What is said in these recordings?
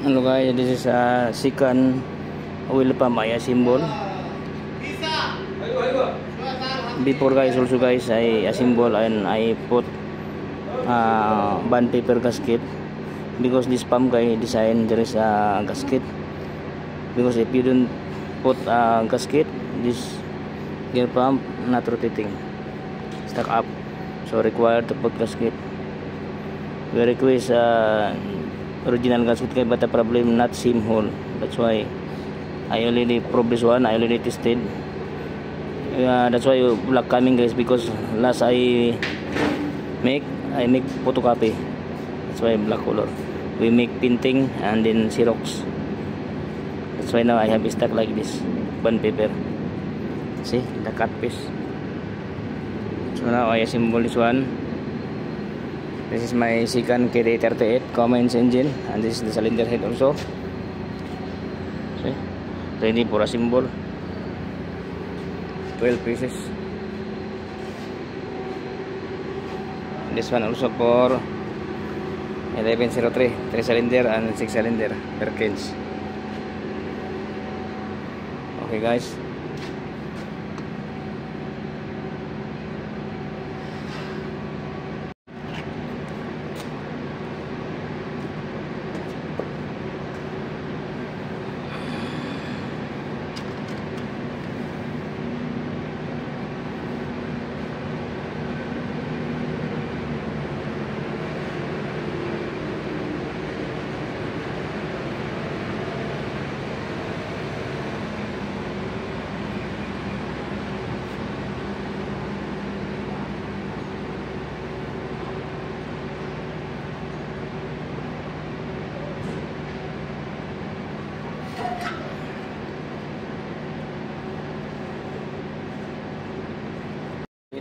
Hello guys, this is a second oil pump I assemble. Before guys, also guys, I assemble and I put bond paper gasket, because this pump guy design there is a gasket, because if you don't put a gasket, this gear pump not rotating, stuck up, so required to put gasket. We request original gasket kay, but the problem not seam hole. That's why I already probed this one, I already tested. That's why black coming guys, because last I make photocopy. That's why black color. We make painting and then Xerox. That's why now I have stuck like this bond paper. See the cut piece. So now I assemble this one. This is my second KD38 Cummins engine, and this is the cylinder head also. See, ready for assemble. 12 pieces. This one also for 1103, 3 cylinder and 6 cylinder Perkins. Okay guys.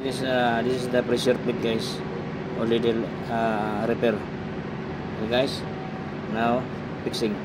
This is the pressure plate guys, already repair. Okay guys, now fixing.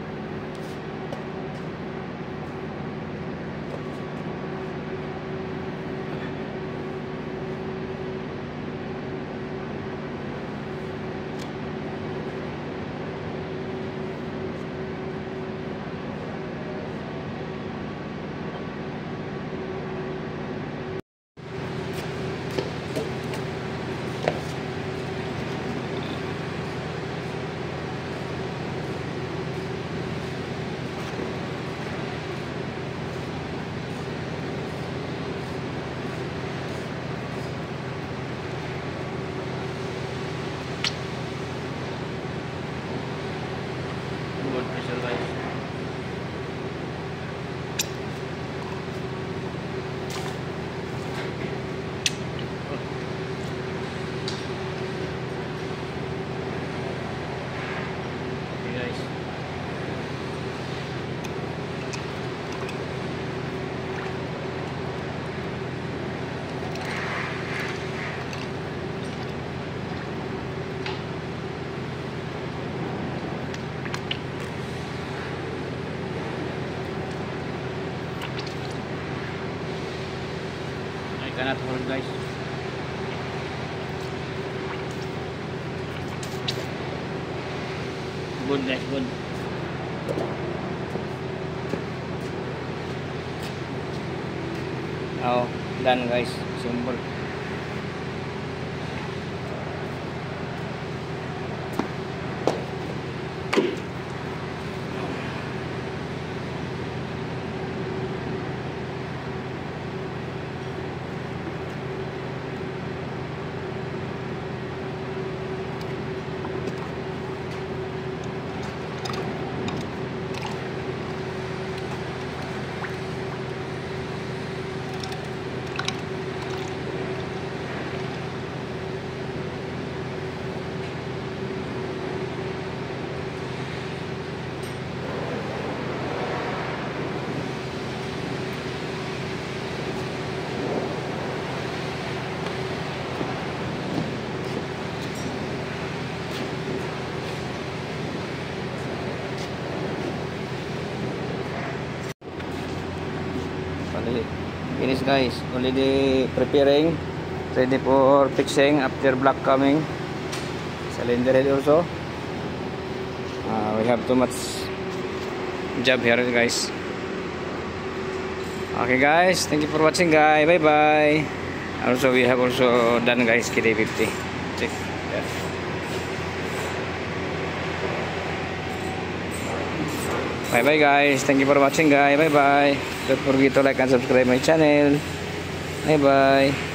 Cannot hold guys. Good guys, good. Oh, done guys, simple. Finish guys, already preparing, ready for fixing after black coming. Cylinder head also. We have too much job here guys. Okay guys, thank you for watching guys. Bye bye. Also we have also done guys KD50. Check. Yeah. Bye bye guys, thank you for watching guys. Bye bye. Don't forget to like and subscribe my channel. Bye bye.